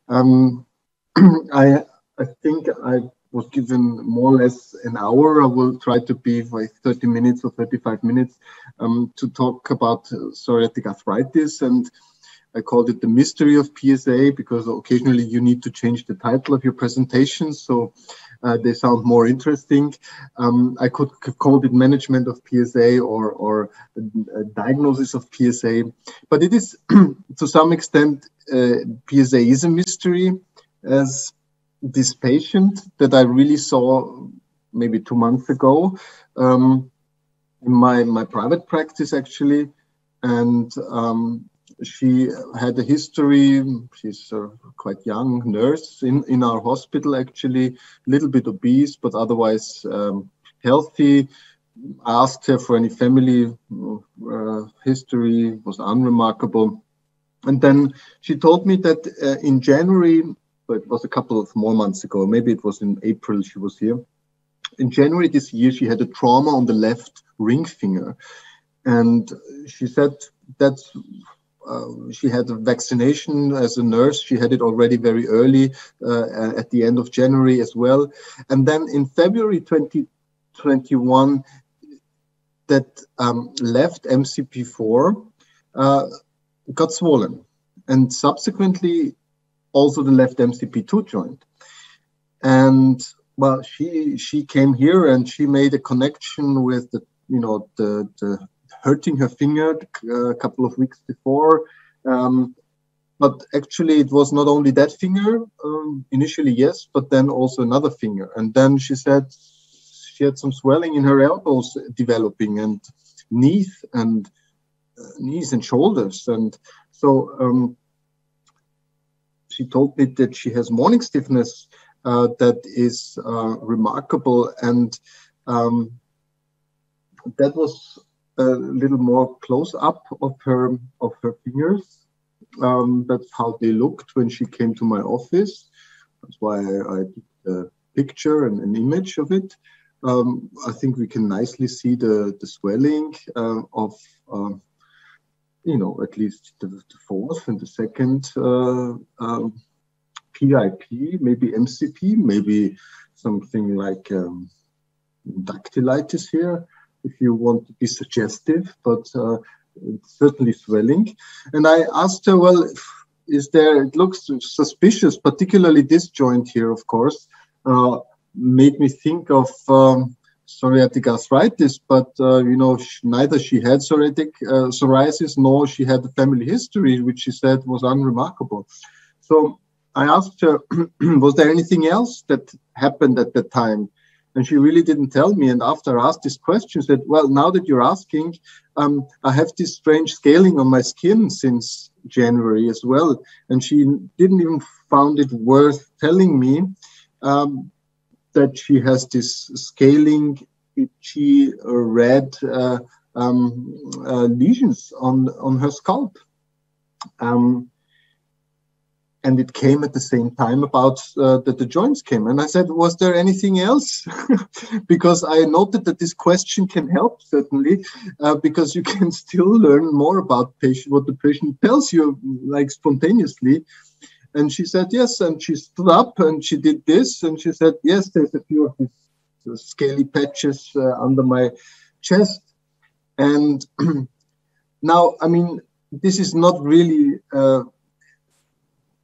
Um, I think I was given more or less an hour. I will try to be like 30 minutes or 35 minutes to talk about psoriatic arthritis. And I called it the mystery of PSA because occasionally you need to change the title of your presentation so they sound more interesting. I could have called it management of PSA or diagnosis of PSA, but it is to some extent PSA is a mystery, as this patient that I really saw maybe 2 months ago in my private practice actually, and she had a history. She's a quite young nurse in our hospital, actually, a little bit obese, but otherwise healthy. I asked her for any family history, was unremarkable. And then she told me that in January, but it was a couple of more months ago, maybe it was in April she was here. In January this year, she had a trauma on the left ring finger. And she said that's she had a vaccination as a nurse. She had it already very early at the end of January as well. And then in February 2021, that left MCP4 got swollen. And subsequently, also the left MCP2 joint. And well, she came here and she made a connection with the hurting her finger a couple of weeks before. But actually, it was not only that finger, initially, yes, but then also another finger. And then she said she had some swelling in her elbows developing and knees and shoulders. And so she told me that she has morning stiffness that is remarkable. And that was a little more close up of her fingers. That's how they looked when she came to my office. That's why I took a picture and an image of it. I think we can nicely see the swelling of at least the fourth and the second PIP, maybe MCP, maybe something like dactylitis here, if you want to be suggestive, but certainly swelling. And I asked her, well, it looks suspicious, particularly this joint here, of course, made me think of psoriatic arthritis, but neither she had psoriasis nor she had a family history, which she said was unremarkable. So I asked her, was there anything else that happened at that time? And she really didn't tell me. And after I asked this question, she said, well, now that you're asking, I have this strange scaling on my skin since January as well. And she didn't even found it worth telling me that she has this scaling, itchy, red lesions on her scalp. And it came at the same time about that the joints came. And I said, was there anything else? Because I noted that this question can help, certainly, because you can still learn more about what the patient tells you, like spontaneously. And she said, yes. And she stood up and she did this. And she said, yes, there's a few of these scaly patches under my chest. And now, I mean, this is not really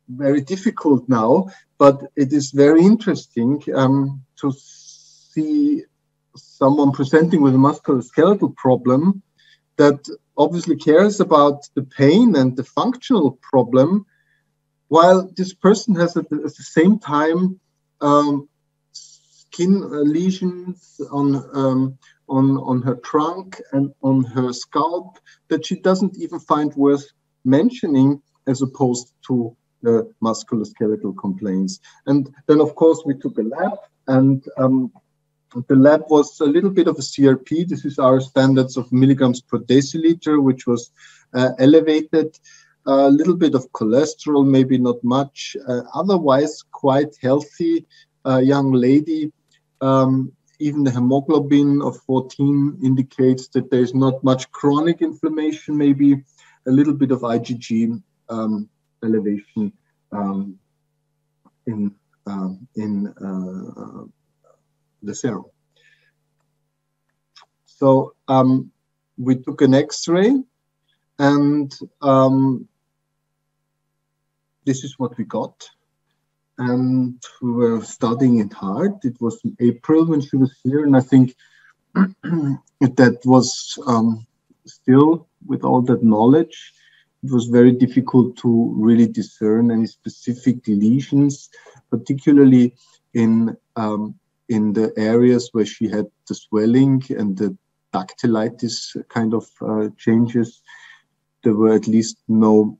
very difficult now, but it is very interesting to see someone presenting with a musculoskeletal problem that obviously cares about the pain and the functional problem, while this person has at the same time skin lesions on her trunk and on her scalp that she doesn't even find worth mentioning, as opposed to the musculoskeletal complaints. And then, of course, we took a lab, and the lab was a little bit of a CRP. This is our standards of milligrams per deciliter, which was elevated. A little bit of cholesterol, maybe not much. Otherwise, quite healthy young lady. Even the hemoglobin of 14 indicates that there's not much chronic inflammation, maybe a little bit of IgG elevation in the serum. So we took an X-ray, and this is what we got. And we were studying it hard. It was in April when she was here, and I think that was still, with all that knowledge, it was very difficult to really discern any specific lesions, particularly in the areas where she had the swelling and the dactylitis kind of changes. There were at least no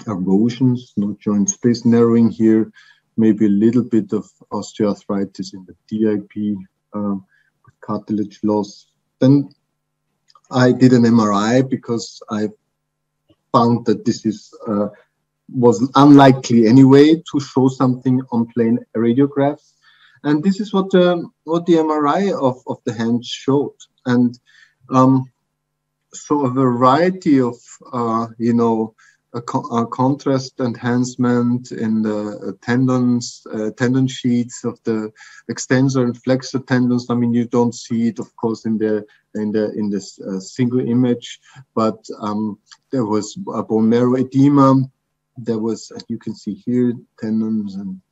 erosions, no joint space narrowing here, maybe a little bit of osteoarthritis in the DIP, with cartilage loss. Then I did an MRI because I found that this was unlikely anyway to show something on plain radiographs. And this is what the MRI of the hand showed. And so a variety of, a contrast enhancement in the tendons, tendon sheets of the extensor and flexor tendons. I mean, you don't see it, of course, in this single image, but there was a bone marrow edema. There was, you can see here, tendons, and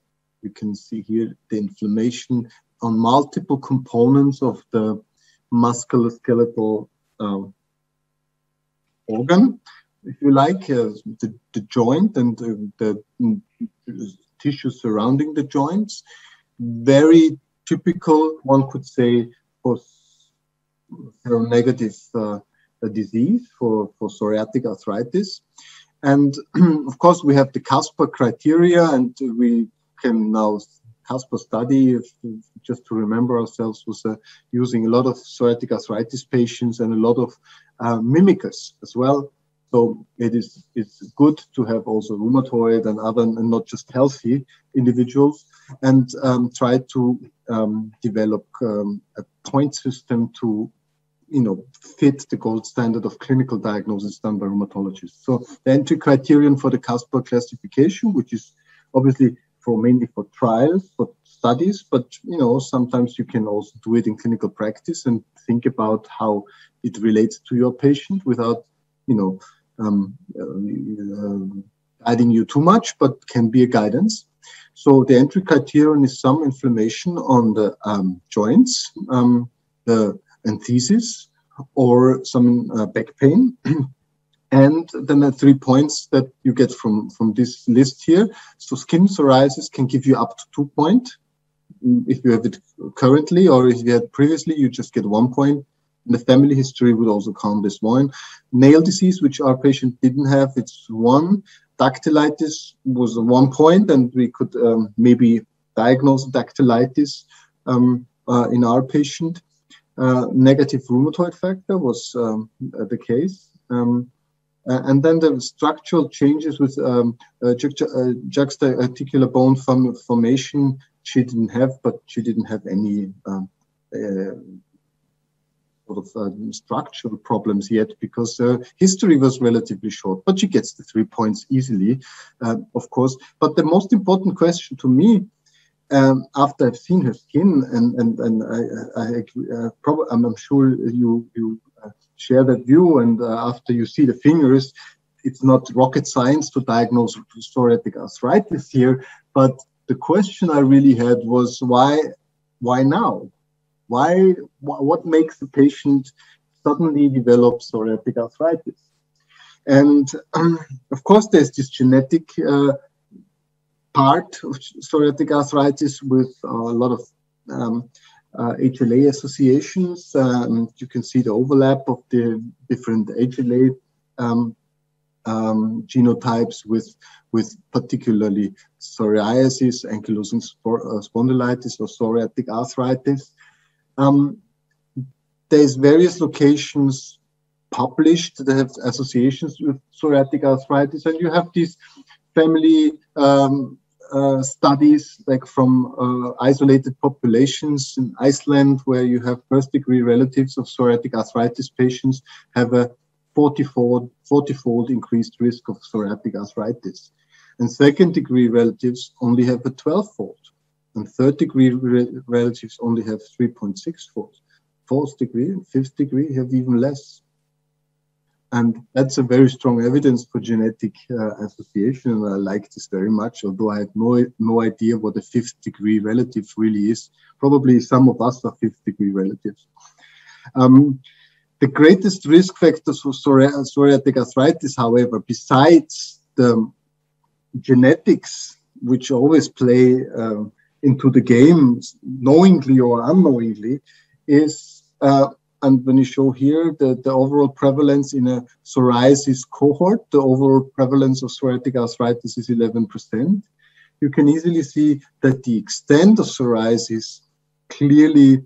you can see here the inflammation on multiple components of the musculoskeletal organ, if you like, the joint and the tissue surrounding the joints. Very typical, one could say, for seronegative disease, for psoriatic arthritis. And of course, we have the CASPAR criteria, and we can now, CASPAR study, just to remember ourselves, was using a lot of psoriatic arthritis patients and a lot of mimickers as well. So it's good to have also rheumatoid and other, and not just healthy individuals, and try to develop a point system to, fit the gold standard of clinical diagnosis done by rheumatologists. So the entry criterion for the CASPAR classification, which is obviously mainly for trials, for studies, but sometimes you can also do it in clinical practice and think about how it relates to your patient without, guiding you too much, but can be a guidance. So the entry criterion is some inflammation on the joints, the enthesis, or some back pain. And then the 3 points that you get from this list here. So skin psoriasis can give you up to 2 points. If you have it currently, or if you had previously, you just get 1 point. And the family history would also count as 1. Nail disease, which our patient didn't have, it's 1. Dactylitis was 1 point, and we could maybe diagnose dactylitis in our patient. Negative rheumatoid factor was the case. And then the structural changes with juxta-articular bone formation, she didn't have, but she didn't have any structural problems yet, because history was relatively short, but she gets the 3 points easily, of course. But the most important question to me, after I've seen her skin, and I'm sure you share that view, and after you see the fingers, it's not rocket science to diagnose psoriatic arthritis here, but the question I really had was, why now? What makes the patient suddenly develop psoriatic arthritis? And of course, there's this genetic part of psoriatic arthritis with a lot of HLA associations. You can see the overlap of the different HLA genotypes with particularly psoriasis, ankylosing spondylitis, or psoriatic arthritis. There's various locations published that have associations with psoriatic arthritis, and you have these family studies, like from isolated populations in Iceland, where you have first-degree relatives of psoriatic arthritis patients have a 40-fold increased risk of psoriatic arthritis. And second-degree relatives only have a 12-fold. And third-degree relatives only have 3.6-fold. Fourth degree and fifth degree have even less. And that's a very strong evidence for genetic association. And I like this very much, although I have no idea what a fifth-degree relative really is. Probably some of us are fifth-degree relatives. The greatest risk factors for psoriatic arthritis, however, besides the genetics, which always play into the game, knowingly or unknowingly, is, and when you show here the overall prevalence in a psoriasis cohort, the overall prevalence of psoriatic arthritis is 11%. You can easily see that the extent of psoriasis clearly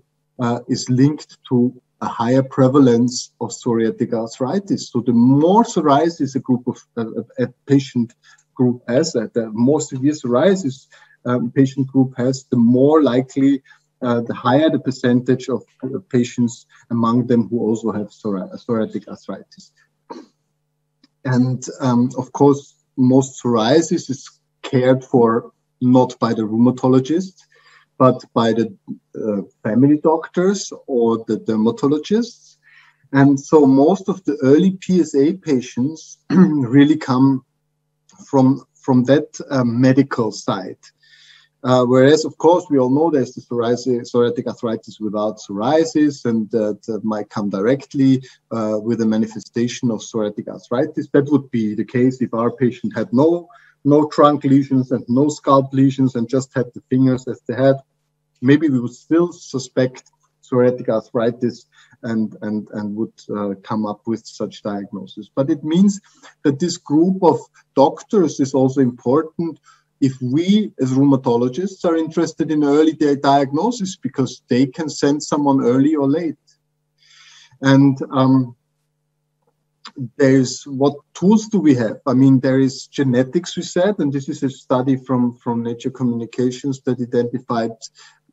is linked to a higher prevalence of psoriatic arthritis. So the more psoriasis a patient group has, the more severe psoriasis patient group has, the more likely, the higher the percentage of patients among them who also have psoriatic arthritis. And of course, most psoriasis is cared for not by the rheumatologist, but by the family doctors or the dermatologists. And so most of the early PSA patients really come from that medical side. Whereas, of course, we all know there's the psoriatic arthritis without psoriasis, and that might come directly with a manifestation of psoriatic arthritis. That would be the case if our patient had no trunk lesions and no scalp lesions and just had the fingers as they had. Maybe we would still suspect psoriatic arthritis and would come up with such diagnosis. But it means that this group of doctors is also important if we as rheumatologists are interested in early diagnosis, because they can send someone early or late. And what tools do we have? I mean, there is genetics, we said, and this is a study from Nature Communications that identified,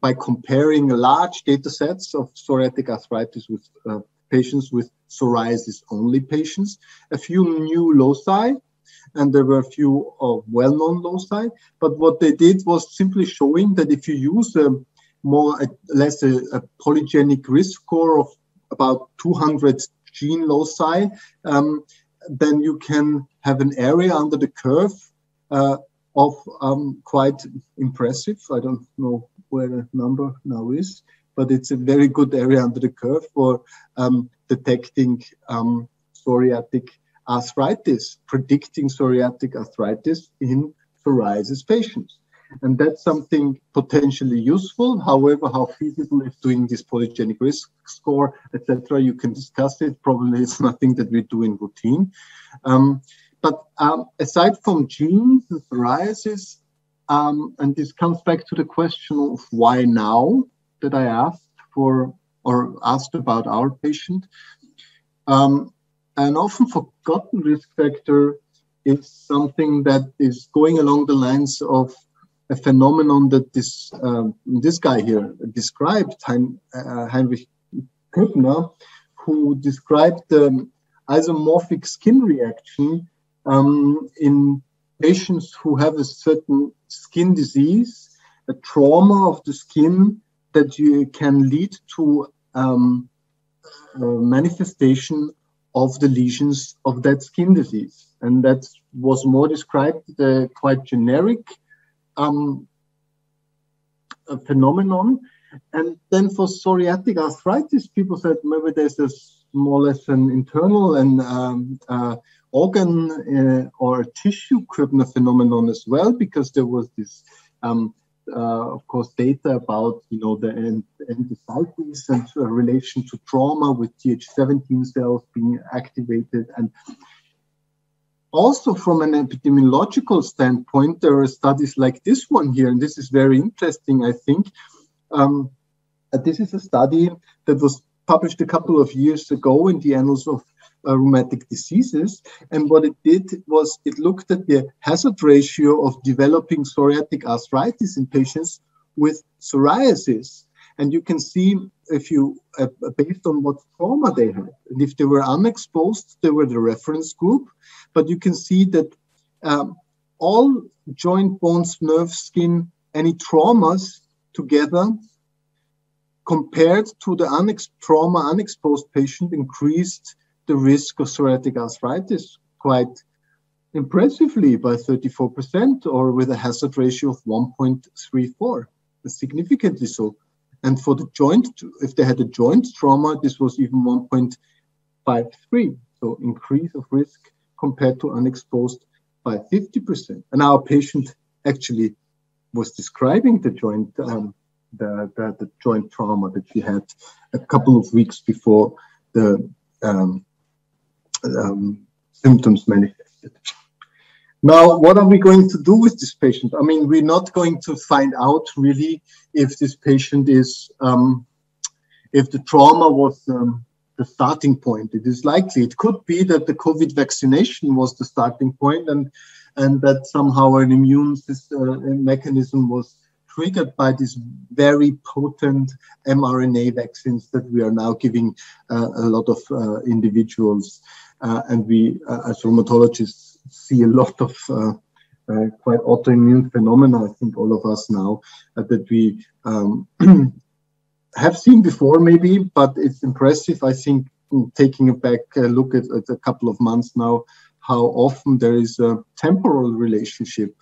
by comparing large data sets of psoriatic arthritis with patients with psoriasis-only patients, a few new loci, and there were a few well-known loci. But what they did was simply showing that if you use a polygenic risk score of about 200 gene loci, then you can have an area under the curve of quite impressive. I don't know where the number now is, but it's a very good area under the curve for detecting psoriatic arthritis, predicting psoriatic arthritis in psoriasis patients. And that's something potentially useful. However, how feasible is doing this polygenic risk score, etc., you can discuss it. Probably it's nothing that we do in routine. But aside from genes and psoriasis, and this comes back to the question of why now that I asked about our patient. An often forgotten risk factor is something that is going along the lines of a phenomenon that this guy here described, Heinrich Köppner, who described the isomorphic skin reaction in patients who have a certain skin disease, a trauma of the skin that you can lead to manifestation of the lesions of that skin disease. And that was more described, the quite generic phenomenon. And then for psoriatic arthritis, people said maybe there's more or less an internal and organ or tissue Köppner phenomenon as well, because there was this, of course, data about the endocytes and relation to trauma with Th17 cells being activated. And also from an epidemiological standpoint, there are studies like this one here, and this is very interesting, I think. This is a study that was published a couple of years ago in the Annals of Rheumatic Diseases. And what it did was it looked at the hazard ratio of developing psoriatic arthritis in patients with psoriasis. And you can see if you, based on what trauma they had, and if they were unexposed, they were the reference group. But you can see that all joint, bones, nerve, skin, any traumas together compared to the trauma unexposed patient increased the risk of psoriatic arthritis quite impressively by 34%, or with a hazard ratio of 1.34, significantly so. And for the joint, if they had a joint trauma, this was even 1.53, so increase of risk compared to unexposed by 50%. And our patient actually was describing the joint, the joint trauma that she had a couple of weeks before the symptoms manifested. Now, what are we going to do with this patient? I mean, we're not going to find out really if this patient is, if the trauma was the starting point. It is likely. It could be that the COVID vaccination was the starting point, and that somehow an immune system mechanism was triggered by these very potent mRNA vaccines that we are now giving a lot of individuals. And we, as rheumatologists, see a lot of quite autoimmune phenomena, I think all of us now, that we have seen before maybe, but it's impressive, I think, taking a back look at a couple of months now, how often there is a temporal relationship.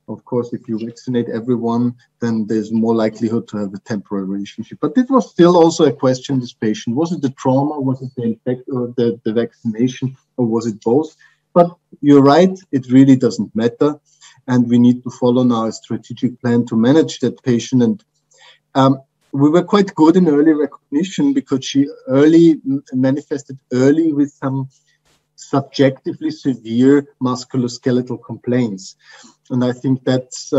Of course, if you vaccinate everyone, then there's more likelihood to have a temporal relationship. But it was still also a question, this patient. Was it the trauma, was it the infect, or the vaccination, or was it both? But you're right, it really doesn't matter. And we need to follow now a strategic plan to manage that patient. And we were quite good in early recognition because she manifested early with some subjectively severe musculoskeletal complaints. And I think that's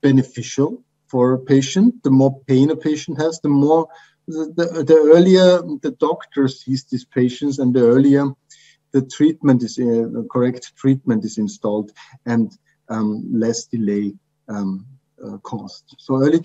beneficial for a patient. The more pain a patient has, the more, the earlier the doctor sees these patients, and the earlier the treatment is, the correct treatment is installed, and less delay caused. So early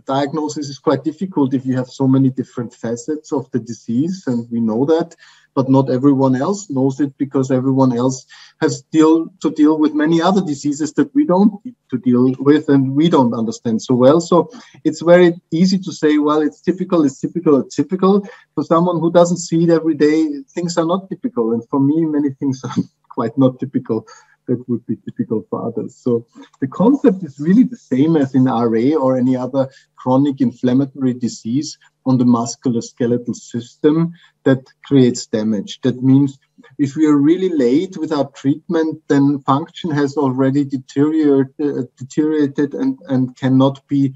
diagnosis is quite difficult if you have so many different facets of the disease, and we know that, but not everyone else knows it, because everyone else has to deal with many other diseases that we don't need to deal with and we don't understand so well. So it's very easy to say, well, it's typical, it's typical, it's typical. For someone who doesn't see it every day, things are not typical. And for me, many things are quite not typical that would be typical for others. So the concept is really the same as in RA or any other chronic inflammatory disease on the musculoskeletal system that creates damage. That means if we are really late with our treatment, then function has already deteriorated and cannot be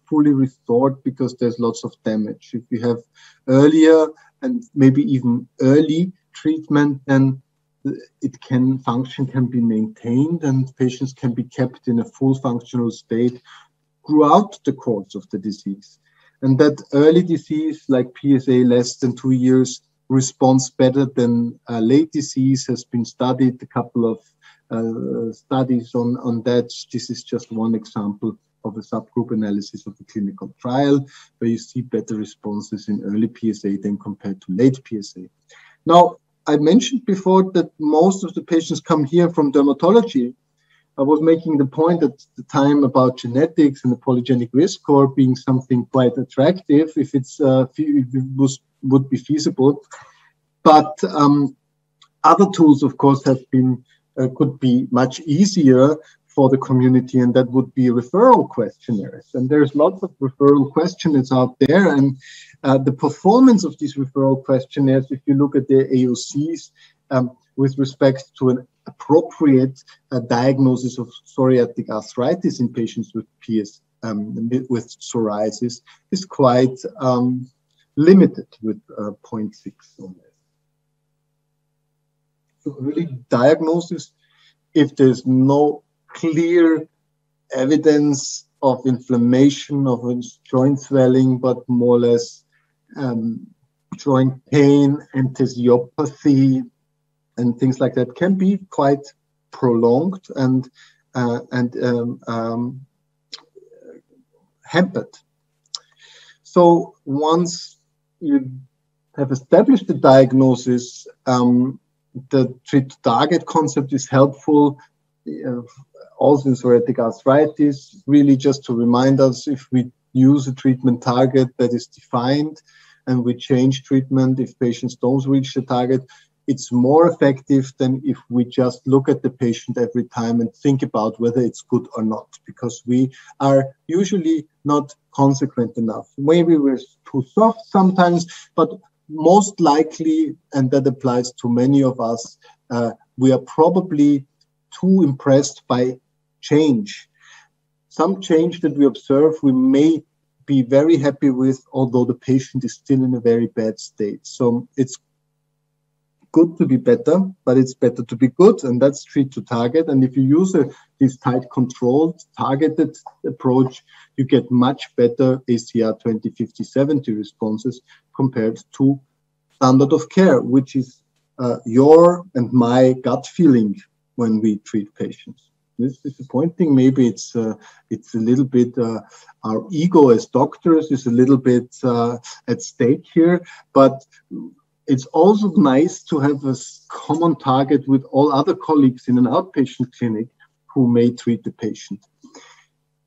fully restored because there's lots of damage. If we have earlier and maybe even early treatment, then function can be maintained and patients can be kept in a full functional state throughout the course of the disease. And that early disease, like PSA less than 2 years, responds better than late disease has been studied. A couple of studies on that. This is just one example of a subgroup analysis of a clinical trial where you see better responses in early PSA than compared to late PSA. Now, I mentioned before that most of the patients come here from dermatology. I was making the point at the time about genetics and the polygenic risk score being something quite attractive if it would be feasible. But other tools, of course, have been could be much easier for the community, and that would be referral questionnaires. And there's lots of referral questionnaires out there, and the performance of these referral questionnaires, if you look at the AOCs with respect to an appropriate diagnosis of psoriatic arthritis in patients with with psoriasis, is quite limited with 0.6 or less. So really diagnosis, if there's no clear evidence of inflammation of joint swelling, but more or less joint pain, enthesiopathy, and things like that can be quite prolonged and hampered. So once you have established the diagnosis, the treat-to-target concept is helpful also in psoriatic arthritis, really just to remind us, if we use a treatment target that is defined and we change treatment if patients don't reach the target, it's more effective than if we just look at the patient every time and think about whether it's good or not, because we are usually not consequent enough. Maybe we're too soft sometimes, but most likely, and that applies to many of us, we are probably too impressed by change. Some change that we observe, we may be very happy with, although the patient is still in a very bad state. So it's good to be better, but it's better to be good, and that's treat to target. And if you use this tight controlled, targeted approach, you get much better ACR 20, 50, 70 responses compared to standard of care, which is your and my gut feeling when we treat patients. This is disappointing. Maybe it's a little bit our ego as doctors is a little bit at stake here, but it's also nice to have a common target with all other colleagues in an outpatient clinic who may treat the patient.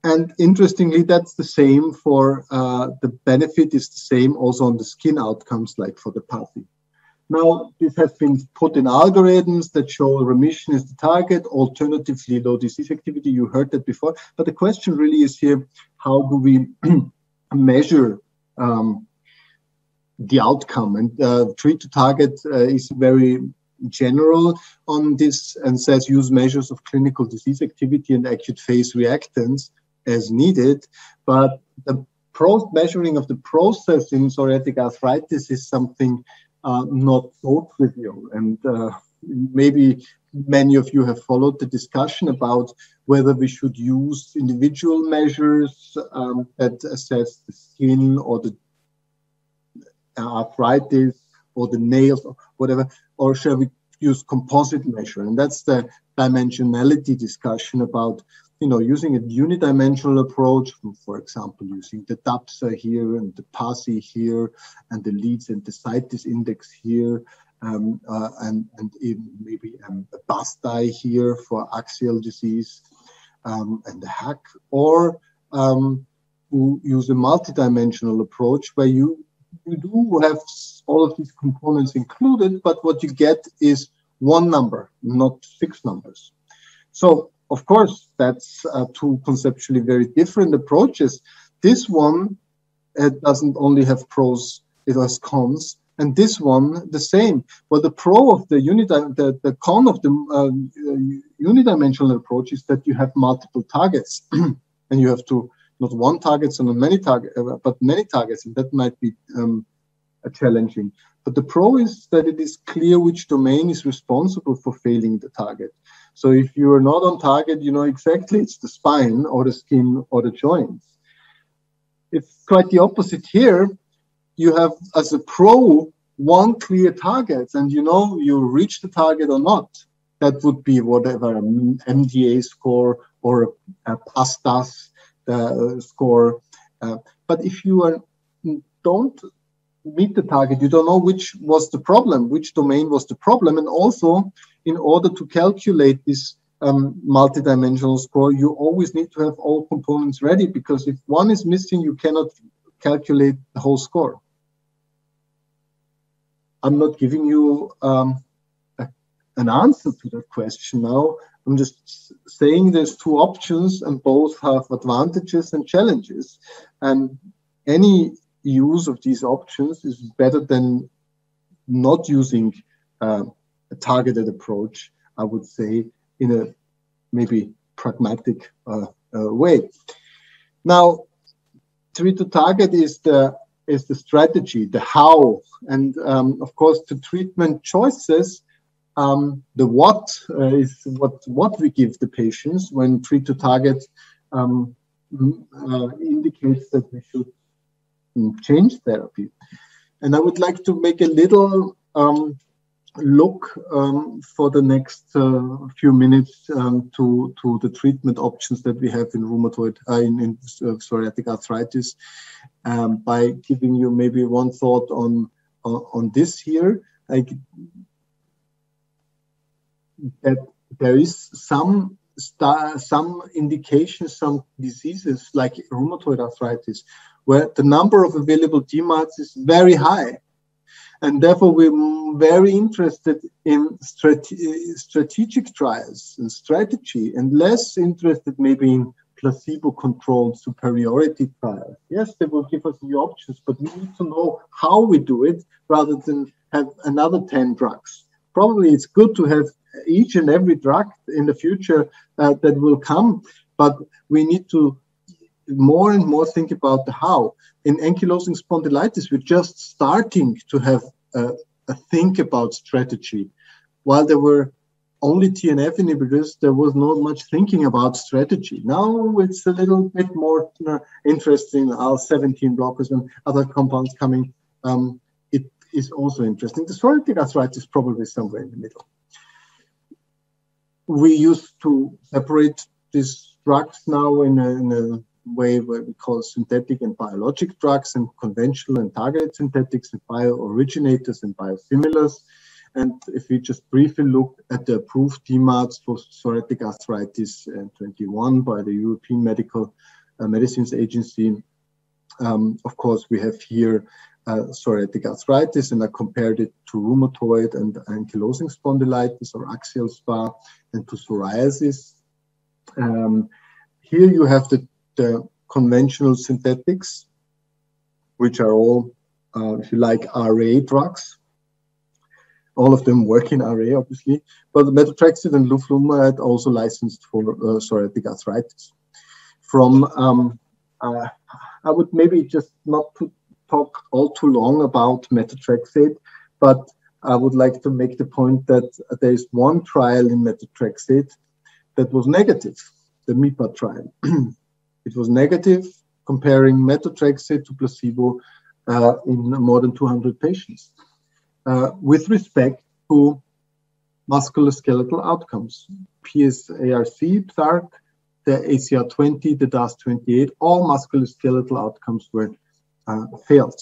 And interestingly, that's the same for the benefit is the same also on the skin outcomes like for the PASI. Now, this has been put in algorithms that show remission is the target, alternatively low disease activity. You heard that before. But the question really is here, how do we measure the outcome? And treat to target is very general on this and says use measures of clinical disease activity and acute phase reactants as needed. But the measuring of the process in psoriatic arthritis is something not so trivial. And maybe many of you have followed the discussion about whether we should use individual measures that assess the skin or the arthritis or the nails or whatever, or shall we use composite measure? And that's the dimensionality discussion about, using a unidimensional approach, for example, using the DAPSA here and the PASI here and the Leeds and the CITES index here, and even maybe a BASDAI here for axial disease and the HAC, or use a multidimensional approach where you do have all of these components included, but what you get is one number, not 6 numbers. So, of course, that's two conceptually very different approaches. This one doesn't only have pros, it has cons, and this one the same. Well, the pro of the con of the unidimensional approach is that you have multiple targets, and you have to not one target, and many targets, but many targets, and that might be challenging. But the pro is that it is clear which domain is responsible for failing the target. So if you are not on target, you know exactly it's the spine or the skin or the joints. It's quite the opposite here. You have, as a pro, one clear target, and you reach the target or not. That would be whatever, an MDA score or a PASDAS score. But if you don't meet the target, you don't know which was the problem, which domain was the problem. And also, in order to calculate this multidimensional score, you always need to have all components ready, because if one is missing, you cannot calculate the whole score. I'm not giving you an answer to that question now. I'm just saying there's two options and both have advantages and challenges. And any use of these options is better than not using a targeted approach, I would say, in a maybe pragmatic way. Now, treat to target is the strategy, the how, and of course the treatment choices. The what is what we give the patients when treat to target indicates that we should change therapy. And I would like to make a little look for the next few minutes to the treatment options that we have in rheumatoid in psoriatic arthritis, by giving you maybe one thought on this here. Like, that there is some some indications, some diseases like rheumatoid arthritis, where the number of available DMARDs is very high. And therefore, we're very interested in strategic trials and strategy, and less interested maybe in placebo-controlled superiority trials. Yes, they will give us new options, but we need to know how we do it rather than have another 10 drugs. Probably it's good to have each and every drug in the future that will come, but we need to more and more think about the how. In ankylosing spondylitis, we're just starting to have a think about strategy. While there were only TNF inhibitors, there was not much thinking about strategy. Now it's a little bit more interesting. IL-17 blockers and other compounds coming. It is also interesting. The psoriatic arthritis is probably somewhere in the middle. We used to separate these drugs now in a way where we call synthetic and biologic drugs, and conventional and targeted synthetics, and bio-originators and biosimilars. And if we just briefly look at the approved DMARDs for psoriatic arthritis 21 by the European Medicines Agency, of course, we have here psoriatic arthritis, and I compared it to rheumatoid and ankylosing spondylitis or axial SpA, and to psoriasis. Here you have the conventional synthetics, which are all, if you like, RA drugs. All of them work in RA, obviously, but methotrexate and leflunomide also licensed for psoriatic arthritis. I would maybe just not to talk all too long about methotrexate, but I would like to make the point that there is one trial in methotrexate that was negative, the MIPA trial. It was negative, comparing methotrexate to placebo in more than 200 patients. With respect to musculoskeletal outcomes, PSARC, PSARC, the ACR20, the DAS28, all musculoskeletal outcomes were failed.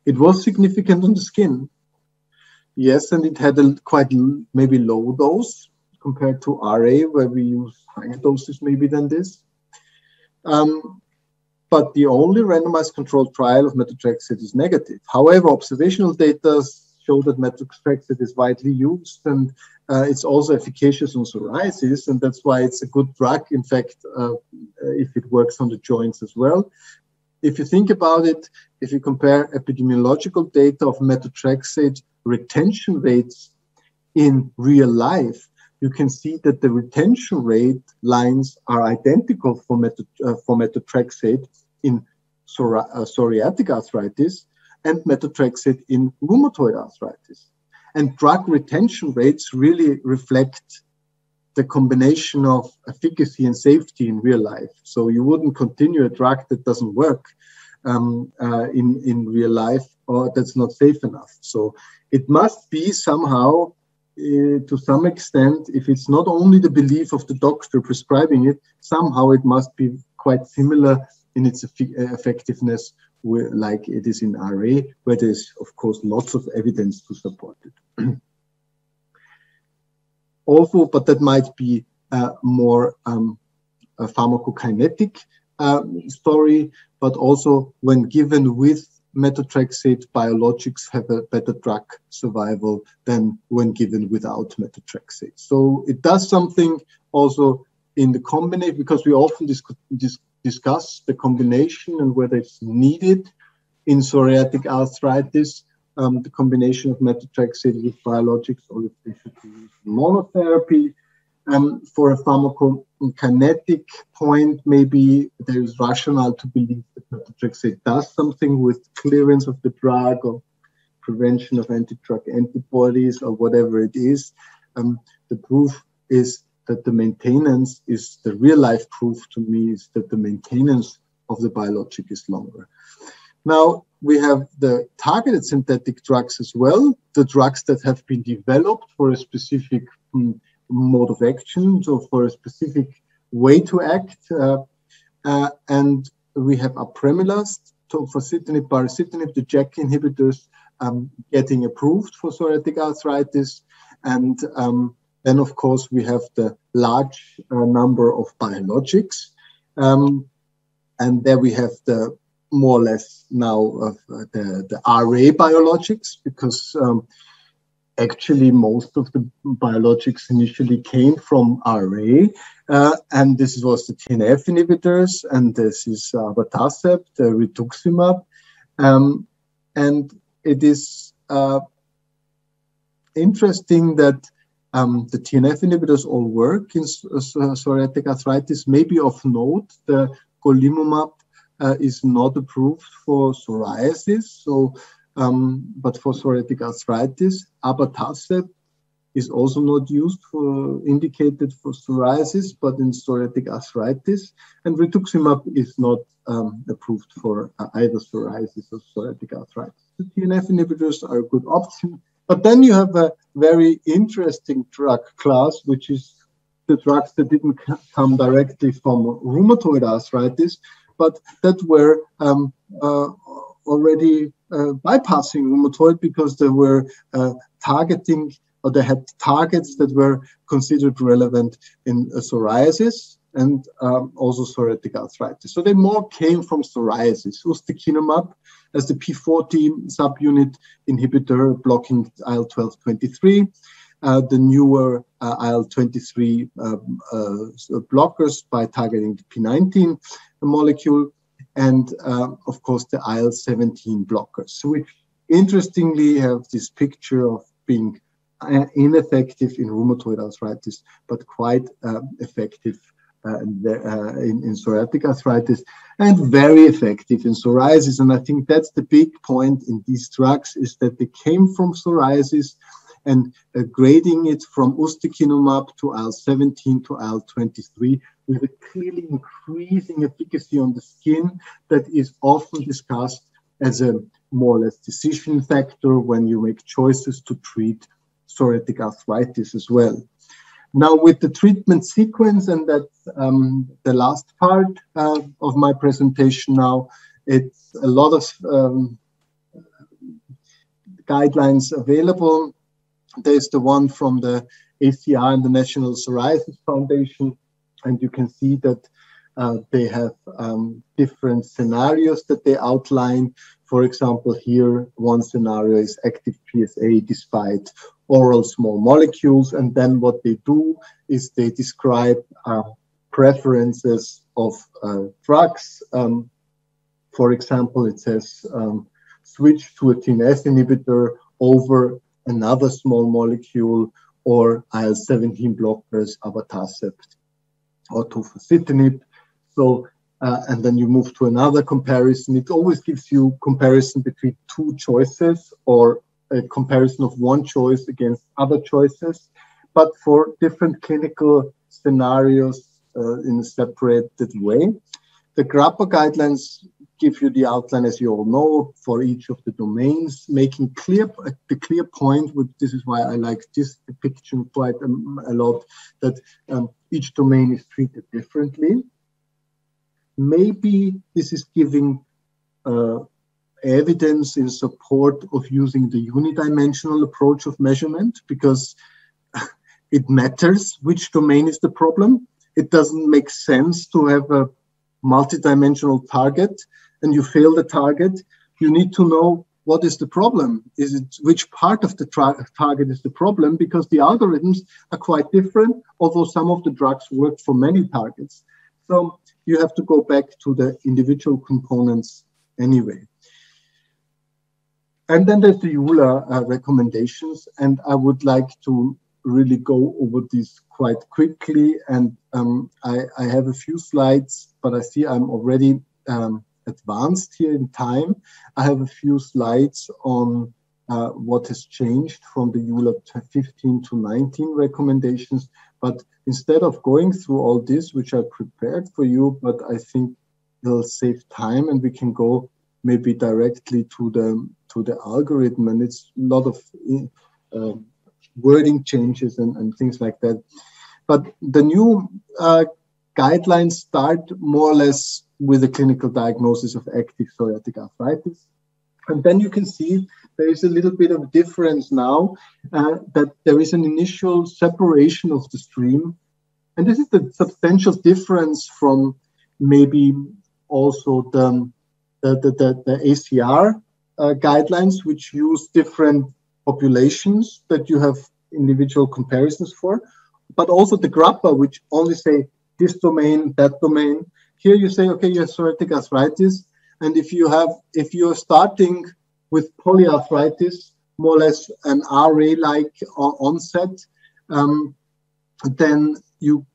It was significant on the skin, yes, and it had a quite maybe low dose compared to RA, where we use higher doses maybe than this. But the only randomized controlled trial of methotrexate is negative. However, observational data show that methotrexate is widely used, and it's also efficacious on psoriasis, and that's why it's a good drug, in fact, if it works on the joints as well. If you think about it, if you compare epidemiological data of methotrexate retention rates in real life, you can see that the retention rate lines are identical for methotrexate in psoriatic arthritis and methotrexate in rheumatoid arthritis. And drug retention rates really reflect the combination of efficacy and safety in real life. So you wouldn't continue a drug that doesn't work in real life, or that's not safe enough. So it must be somehow, to some extent, if it's not only the belief of the doctor prescribing it, somehow it must be quite similar in its effectiveness like it is in RA, where there's, of course, lots of evidence to support it. Also, but that might be more a pharmacokinetic story, but also when given with methotrexate, biologics have a better drug survival than when given without methotrexate. So it does something also in the combination, because we often discuss the combination and whether it's needed in psoriatic arthritis, the combination of methotrexate with biologics, or if they should be used monotherapy. For a pharmacokinetic point, maybe there is rationale to believe that methotrexate does something with clearance of the drug or prevention of anti-drug antibodies or whatever it is. The proof is that the maintenance is, the real life proof to me is that the maintenance of the biologic is longer. Now, we have the targeted synthetic drugs as well, the drugs that have been developed for a specific mode of action, so for a specific way to act. And we have apremilast, tofacitinib, baricitinib, the JAK inhibitors getting approved for psoriatic arthritis. And Then, of course, we have the large number of biologics. And there we have the more or less now of the RA biologics, because actually most of the biologics initially came from RA. And this was the TNF inhibitors, and this is abatacept, rituximab. And it is interesting that the TNF inhibitors all work in psoriatic arthritis. Maybe of note, the golimumab is not approved for psoriasis, but for psoriatic arthritis. Abatacept is also not indicated for psoriasis, but in psoriatic arthritis. And rituximab is not approved for either psoriasis or psoriatic arthritis. The TNF inhibitors are a good option. But then you have a very interesting drug class, which is the drugs that didn't come directly from rheumatoid arthritis, but that were already bypassing rheumatoid, because they were targeting, or they had targets that were considered relevant in psoriasis and also psoriatic arthritis. So they more came from psoriasis. Ustekinumab as the P40 subunit inhibitor blocking IL-12/23, the newer IL-23 blockers by targeting the P19 molecule, and of course the IL-17 blockers, which interestingly have this picture of being ineffective in rheumatoid arthritis, but quite effective in psoriatic arthritis, and very effective in psoriasis. And I think that's the big point in these drugs, is that they came from psoriasis, and grading it from ustekinumab to IL-17 to IL-23 with a clearly increasing efficacy on the skin that is often discussed as a more or less decision factor when you make choices to treat psoriatic arthritis as well. Now, with the treatment sequence, and that's the last part of my presentation now, it's a lot of guidelines available. There's the one from the ACR and the National Psoriasis Foundation, and you can see that they have different scenarios that they outline. For example, here, one scenario is active PSA despite oral small molecules. And then what they do is they describe preferences of drugs. For example, it says switch to a TNF inhibitor over another small molecule, or IL-17 blockers, abatacept or tofacitinib. So, and then you move to another comparison. It always gives you comparison between two choices, or a comparison of one choice against other choices, but for different clinical scenarios in a separated way. The GRAPPA guidelines give you the outline, as you all know, for each of the domains, making clear the clear point, this is why I like this depiction quite a lot, that each domain is treated differently. Maybe this is giving evidence in support of using the unidimensional approach of measurement, because it matters which domain is the problem. It doesn't make sense to have a multidimensional target and you fail the target. You need to know what is the problem. Is it which part of the target is the problem? Because the algorithms are quite different, although some of the drugs work for many targets. So you have to go back to the individual components anyway. And then there's the EULA recommendations, and I would like to really go over these quite quickly. And I have a few slides, but I see I'm already advanced here in time. I have a few slides on what has changed from the EULA 15 to 19 recommendations. But instead of going through all this, which I prepared for you, but I think it'll save time and we can go maybe directly to the algorithm. And it's a lot of wording changes and things like that. But the new guidelines start more or less with a clinical diagnosis of active psoriatic arthritis. And then you can see there is a little bit of difference now, that there is an initial separation of the stream. And this is the substantial difference from maybe also the ACR guidelines, which use different populations that you have individual comparisons for, but also the GRAPPA, which only say this domain, that domain. Here you say, okay, you have psoriatic arthritis, and if you're starting with polyarthritis, more or less an RA-like onset, then you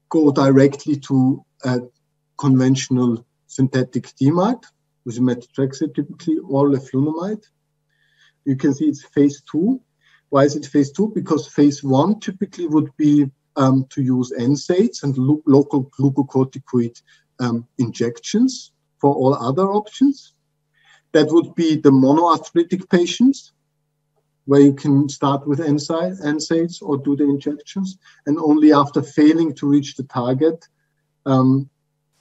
go directly to a conventional synthetic DMARD with methotrexate typically, or leflunomide. You can see it's phase 2. Why is it phase 2? Because phase 1 typically would be to use NSAIDs and local glucocorticoid injections for all other options. That would be the monoarthritic patients, where you can start with NSAIDs or do the injections, and only after failing to reach the target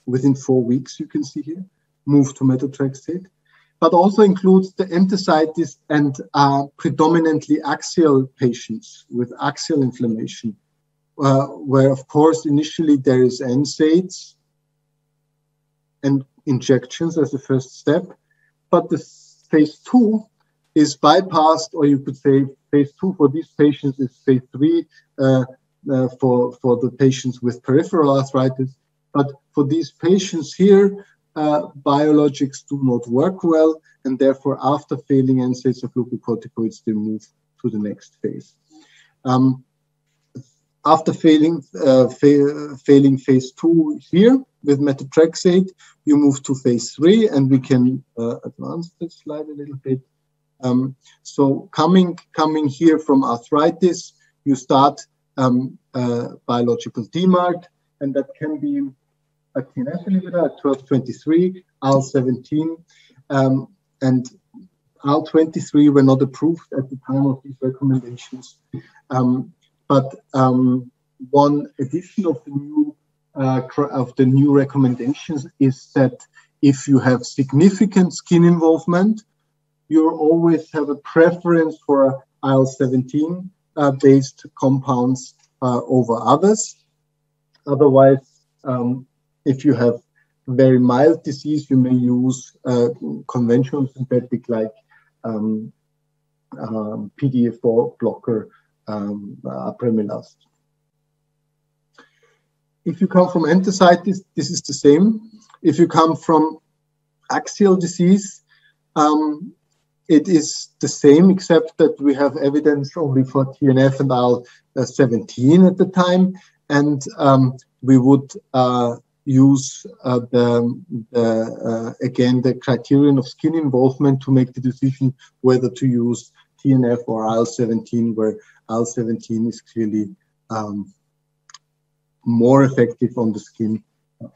within 4 weeks, you can see here, move to methotrexate. But also includes the enthesitis and predominantly axial patients with axial inflammation, where of course initially there is NSAIDs and injections as the first step, but the phase 2 is bypassed, or you could say phase 2 for these patients is phase 3 for the patients with peripheral arthritis. But for these patients here, biologics do not work well, and therefore after failing NSAIDs or glucocorticoids, they move to the next phase. After failing phase 2 here with methotrexate, you move to phase 3, and we can advance the slide a little bit. So coming here from arthritis, you start biological DMARD, and that can be a TNF inhibitor at 1223, IL-17, and IL-23 were not approved at the time of these recommendations. But one addition of the new recommendations is that if you have significant skin involvement, you always have a preference for IL-17 based compounds over others. Otherwise, if you have very mild disease, you may use conventional synthetic like PDE4 blocker, apremilast. If you come from enthesitis, this is the same. If you come from axial disease, it is the same, except that we have evidence only for TNF and IL-17 at the time, and we would use again the criterion of skin involvement to make the decision whether to use TNF or IL-17, where IL-17 is clearly more effective on the skin,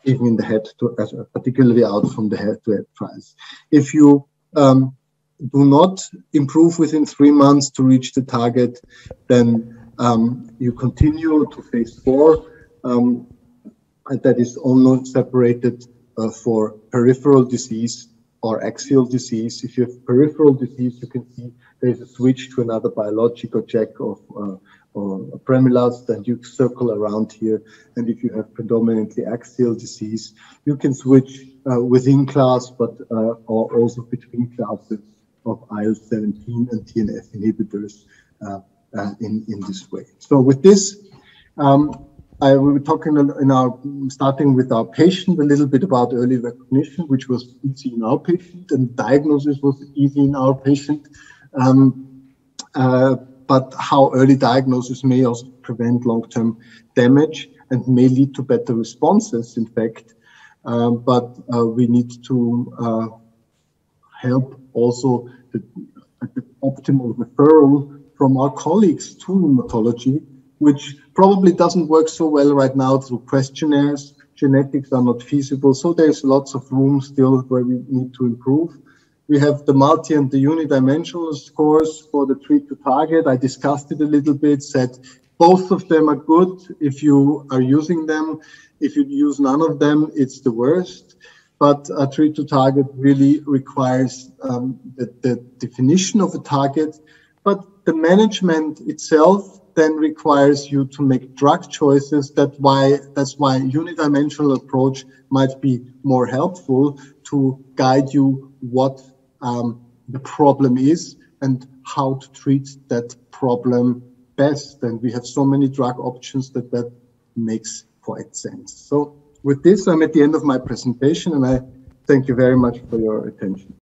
even in the head-to-head, particularly out from the head-to-head trials. If you do not improve within 3 months to reach the target, then you continue to phase 4. That is only separated for peripheral disease or axial disease. If you have peripheral disease, you can see there is a switch to another biologic or JAK or apremilast, and you circle around here. And if you have predominantly axial disease, you can switch within class, but or also between classes of IL-17 and TNF inhibitors in this way. So with this, I will be talking starting with our patient a little bit about early recognition, which was easy in our patient, and diagnosis was easy in our patient. But how early diagnosis may also prevent long-term damage and may lead to better responses, in fact. But we need to help also the optimal referral from our colleagues to rheumatology, which probably doesn't work so well right now through questionnaires. Genetics are not feasible, so there's lots of room still where we need to improve. We have the multi and the unidimensional scores for the treat to target. I discussed it a little bit, said both of them are good if you are using them. If you use none of them, it's the worst. but a treat to target really requires the definition of a target, but the management itself then requires you to make drug choices. That's why unidimensional approach might be more helpful to guide you what the problem is and how to treat that problem best. And we have so many drug options that makes quite sense. So with this, I'm at the end of my presentation, and I thank you very much for your attention.